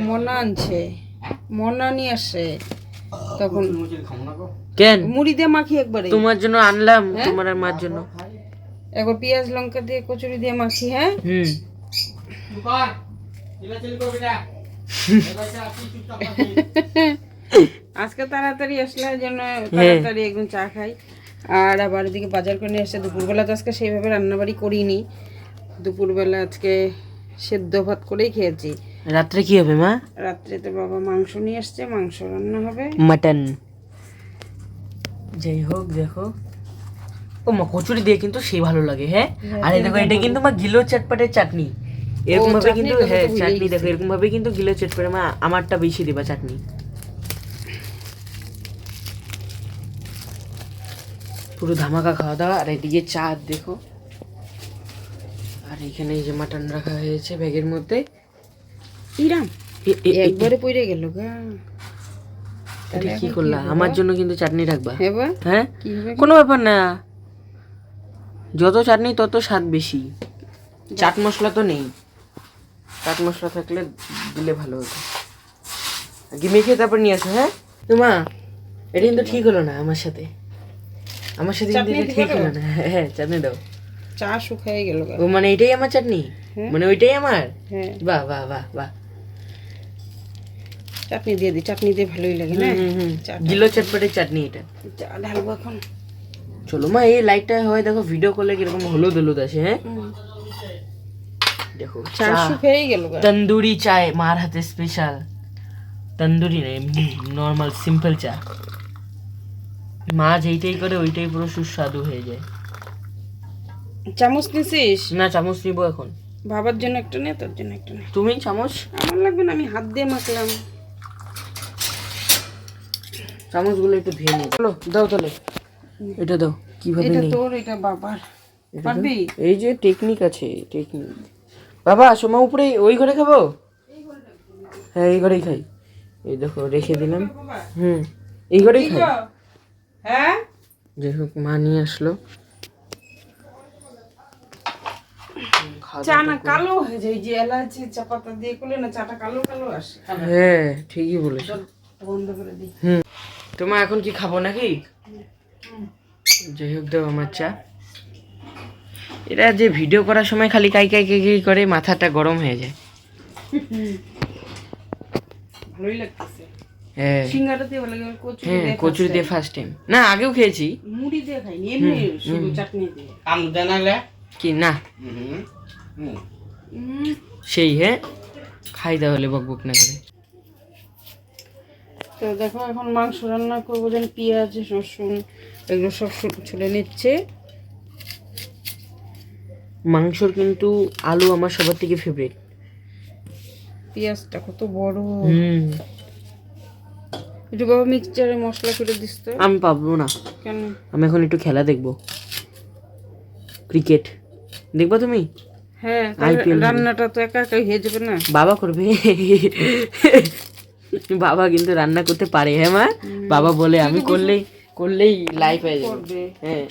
মনা আনছে, মনা নিয়ে আসে তখন কেন মুড়ি দিয়ে মাখি একবারে তোমার জন্য আনলাম, তোমার আর মার জন্য। একবার পেঁয়াজ লঙ্কা দিয়ে কচুরি দিয়ে মাখি। হ্যাঁ আজকে তাড়াতাড়ি আসলে যেন তাড়াতাড়ি একদম চা খাই। আর আবার এদিকে বাজার করে নিয়ে আসছে। দুপুরবেলা তো আজকে সেইভাবে রান্নাবাড়ি করিনি, দুপুরবেলা আজকে সেদ্ধ ভাত করেই খেয়েছি। রাত্রে কি হবে মা? রাত্রে তো বাবা মাংস নিয়ে আসছে, মাংস রান্না হবে, মাটন। যাই হোক দেখো, ও মা কচুরি দিয়ে কিন্তু সেই ভালো লাগে। হ্যাঁ আর এই দেখো এটা কিন্তু মা গিলো চটপটের চাটনি, এরকম ভাবে কিন্তু। হ্যাঁ চাটনি দেখো এরকম ভাবে কিন্তু গিলো চটপটে। মা আমারটা বেশি দিবা চাটনি। পুরো ধামাকা খাওয়া দাওয়া। আর এদিকে চা দেখো, আর এখানে এই যে মাটন রাখা হয়েছে ব্যাগের মধ্যে। ইরাম একবারে পড়ে গেল গা। এটা কি করলা? আমার জন্য কিন্তু চাটনি রাখবা। হ্যাঁ কি হবে? কোনো ব্যাপার না, যত চাটনি তত স্বাদ বেশি। চাট মশলা তো নেই, চাট মশলা থাকলে দিলে ভালো হতো। আগে মেখে তারপর নিয়ে আসো। হ্যাঁ মা এটা কিন্তু ঠিক হলো না আমার সাথে, আমার সাথে কিন্তু এটা ঠিক হলো না। হ্যাঁ চাটনি দাও। চা শুকিয়ে গেল গা। ও মানে এটাই আমার চাটনি, মানে ওইটাই আমার। হ্যাঁ বাহ বাহ বাহ বাহ। চাটনি দিয়ে দিই, চাটনি দিয়ে ভালোই লাগে না। গিলো চটপটের চাটনি এটা। চা ঢালবো এখন। চলো মা, এই লাইটটা হয় দেখো ভিডিও করলে কিরকম হলুদ হলুদ আসে। হ্যাঁ দেখো চা শুকিয়ে গেল গা। তন্দুরি চায় মার হাতে স্পেশাল। তন্দুরি না, এমনি নর্মাল সিম্পল চা। মা যেইটাই করে ওইটাই পুরো সুস্বাদু হয়ে যায়। চামচ নিছিস? না চামচ নিবো এখন। বাবার জন্য একটা নে, তোর জন্য একটা নে। তুমি চামচ? আমার লাগবে না, আমি হাত দিয়ে মাখলাম। চামচগুলো একটু ধুয়ে নিই। চলো দাও তাহলে, এটা দাও। কিভাবে এটা নেই? তোর, এটা বাবার। পারবি? এই যে টেকনিক আছে, টেকনিক। বাবা আসো মা, উপরে ওই ঘরে খাবো? হ্যাঁ এই ঘরেই খাই। এই দেখো রেখে দিলাম। এই ঘরেই খাই। হ্যাঁ যাই হোক মা নিয়ে আসলো। চা না কালো হয়ে যায়, যে এলাচি চা পাতা দিয়ে করলে না চাটা কালো কালো আসে। হ্যাঁ ঠিকই বলেছো। বন্ধ করে দিই। তোমার এখন কি খাবো নাকি? যাই হোক দাও আমার চা। এরা যে ভিডিও করার সময় খালি কাই কাই কাই কাই করে, মাথাটা গরম হয়ে যায়। ভালোই লাগতেছে। হ্যাঁ সিঙ্গারা দিয়ে ভালো লাগে, কচুরি হ্যাঁ দিয়ে। কচুরি দিয়ে ফার্স্ট টাইম না, আগেও খেয়েছি। মুড়ি দিয়ে খাইনি, এমনি শুধু চাটনি দিয়ে। আম জানালে কি না সেই। হ্যাঁ খাই তাহলে বক বক না করে। তো দেখো এখন মাংস রান্না করবো, যেন পেঁয়াজ রসুন এগুলো সব ছুলে নিচ্ছে। মাংসর কিন্তু আলু আমার সবার থেকে ফেভারিট। পেঁয়াজটা কত বড়। একটু বাবা মিক্সচারে মশলা করে দিস তো। আমি পাবো না। কেন? আমি এখন একটু খেলা দেখবো, ক্রিকেট দেখবা তুমি? হ্যাঁ IPL রান্নাটা তো একা একাই হয়ে যাবে না। বাবা করবে। বাবা কিন্তু রান্না করতে পারে। হ্যাঁ মা, বাবা বলে আমি করলেই লাইফ হয়ে যাবে। হ্যাঁ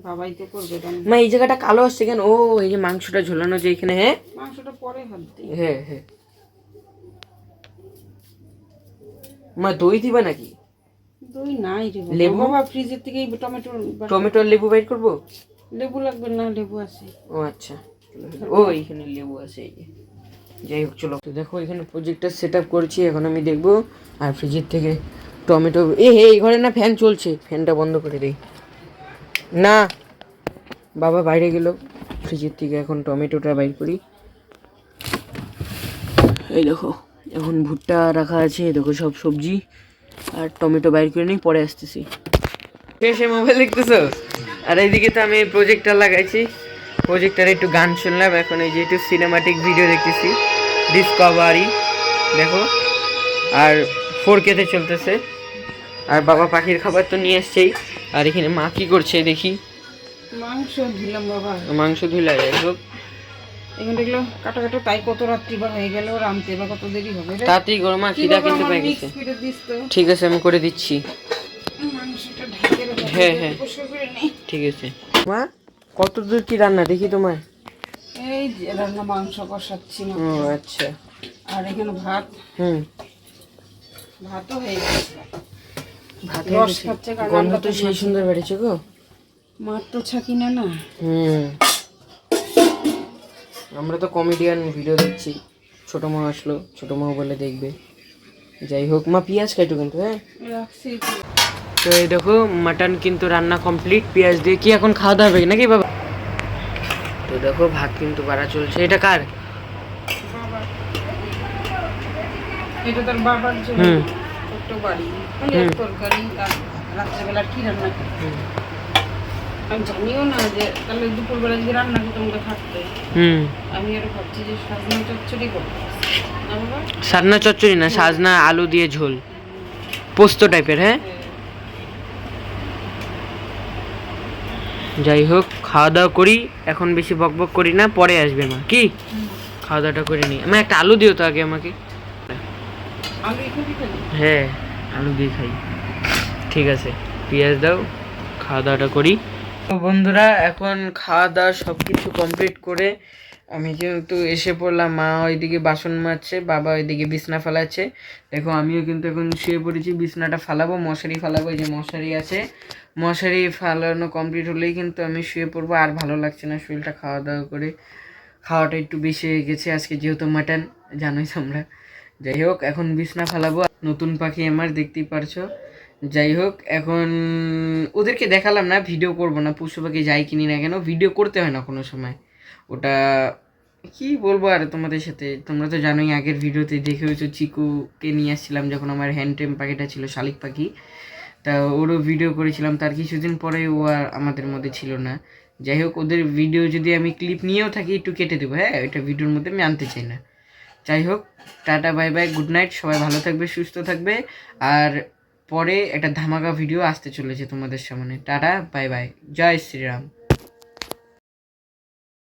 বাবাই তো করবে। মা এই জায়গাটা কালো আসছে কেন? ও এই যে মাংসটা ঝোলানো যে এখানে। হ্যাঁ মাংসটা পরে হাত দিই। হ্যাঁ হ্যাঁ মা দই দিবা নাকি? দই নাই রে লেবু? বাবা ফ্রিজের থেকে টমেটো আর লেবু বাইর করবো? লেবু লাগবে না, লেবু আছে। ও আচ্ছা, ও এইখানে লেবু আছে এই যে। যাই হোক চলো, তো দেখো এখানে প্রজেক্টটা সেট আপ করছি, এখন আমি দেখবো। আর ফ্রিজের থেকে টমেটো, এই ঘরে না ফ্যান চলছে, ফ্যানটা বন্ধ করে দিই না। বাবা বাইরে গেল, ফ্রিজের থেকে এখন টমেটোটা বাইর করি। এই দেখো এখন ভুট্টা রাখা আছে, দেখো সব সবজি আর টমেটো বাইর করে নিই, পরে আসতেছি। শেষে মোবাইল দেখতেছো? আর এইদিকে তো আমি প্রজেক্টর লাগাইছি, প্রজেক্টরে একটু গান শুনলাম। এখন এই যে একটু সিনেমাটিক ভিডিও দেখতেছি, ডিসকভারি দেখো। আর 4K তে চলতেছে। আর বাবা পাখির খাবার তো নিয়ে এসছেই। আর এখানে মা কি করছে দেখি। মাংস ধুলাম বাবা, মাংস ধুলা। যাই হোক এখানে দেখলো কাটা কাটা, তাই কত রাত্রি বা হয়ে গেল, রামতে বা কত দেরি হবে রে। তাড়াতাড়ি গরমা, খিদা কিন্তু পেয়ে গেছে। ঠিক আছে আমি করে দিচ্ছি। মাংসটা ঢেকে রাখো। হ্যাঁ হ্যাঁ পরিষ্কার করে নেই। ঠিক আছে। মা কত দূর কি রান্না দেখি তোমার? এই যে রান্না মাংস কষাচ্ছি না। ও আচ্ছা। আর এখানে ভাত, হুম, ভাতও হয়ে গেছে। ভাত রস খাচ্ছে কারণ গন্ধ আমরা তো সেই সুন্দর বেড়েছে গো। মার তো ছাকি না না। হুম, আমরা তো কমেডিয়ান ভিডিও দেখছি, ছোট মা আসলো, ছোট মা বলে দেখবে। যাই হোক, মা পেঁয়াজ কাটো কিন্তু, হ্যাঁ। রাখছি। তো এই দেখো মাটন কিন্তু রান্না কমপ্লিট, পেঁয়াজ দিয়ে। কি এখন খাওয়া দাওয়া হবে নাকি বাবা? তো দেখো ভাত কিন্তু বাড়া চলছে। এটা কার? এটা তোর বাবার জন্য হুম। ছোট্ট বাড়ি, খালি এক তরকারি। আর রাত্রেবেলা কি রান্না করতে আমি জানিও না, যে তাহলে দুপুরবেলা যদি রান্না করতে আমাকে থাকতে। হুম, আমি আরো ভাবছি যে সাজনা চচ্চড়ি করবো না বাবা। সাজনা চচ্চড়ি না, সাজনা আলু দিয়ে ঝোল, পোস্ত টাইপের, হ্যাঁ। যাই হোক, খাওয়া দাওয়া করি এখন, বেশি বকবক করি না, পরে আসবে মা। কি খাওয়া দাওয়াটা করে নি? আমি একটা আলু দিও তো আগে আমাকে। আলু এখানে খালি হ্যাঁ, আলু দিয়ে খাই। ঠিক আছে, পেঁয়াজ দাও, খাওয়া দাওয়াটা করি। তো বন্ধুরা, এখন খাওয়া দাওয়া সব কিছু কমপ্লিট করে আমি কিন্তু এসে পড়লাম। মা ওইদিকে বাসন মাজছে, বাবা ওইদিকে বিছনা ফালাচ্ছে। দেখো আমিও কিন্তু এখন শুয়ে পড়েছি, বিছনাটা ফালাবো, মশারি ফালাবো। এই যে মশারি আছে, মশারি ফালানো কমপ্লিট হলেই কিন্তু আমি শুয়ে পড়বো। আর ভালো লাগছে না শরীরটা, খাওয়া দাওয়া করে খাওয়াটা একটু বেশি হয়ে গেছে আজকে, যেহেতু মাটন, জানোই তোমরা। যাই হোক, এখন বিছনা ফালাবো। নতুন পাখি আমার, দেখতেই পারছো। যাই হোক, এখন ওদেরকে দেখালাম না, ভিডিও করব না। পশু পাখি যাই কিনি না কেন, ভিডিও করতে হয় না কোনো সময়। ওটা কি বলবো আর তোমাদের সাথে, তোমরা তো জানোই, আগের ভিডিওতে দেখে হয়েছো চিকুকে নিয়ে আসছিলাম যখন আমার হ্যান্ডটেম পাখিটা ছিল, শালিক পাখি। তা ওরও ভিডিও করেছিলাম, তার কিছুদিন পরে ও আর আমাদের মধ্যে ছিল না। যাই হোক, ওদের ভিডিও যদি আমি ক্লিপ নিয়েও থাকি একটু কেটে দেবো, হ্যাঁ, ওইটা ভিডিওর মধ্যে আমি আনতে চাই না। যাই হোক, tata bye bye, good night, সবাই ভালো থাকবে, সুস্থ থাকবে। আর পরে একটা ধামাকা ভিডিও আসতে চলেছে তোমাদের সামনে। টাটা বাই বাই, জয় শ্রীরাম।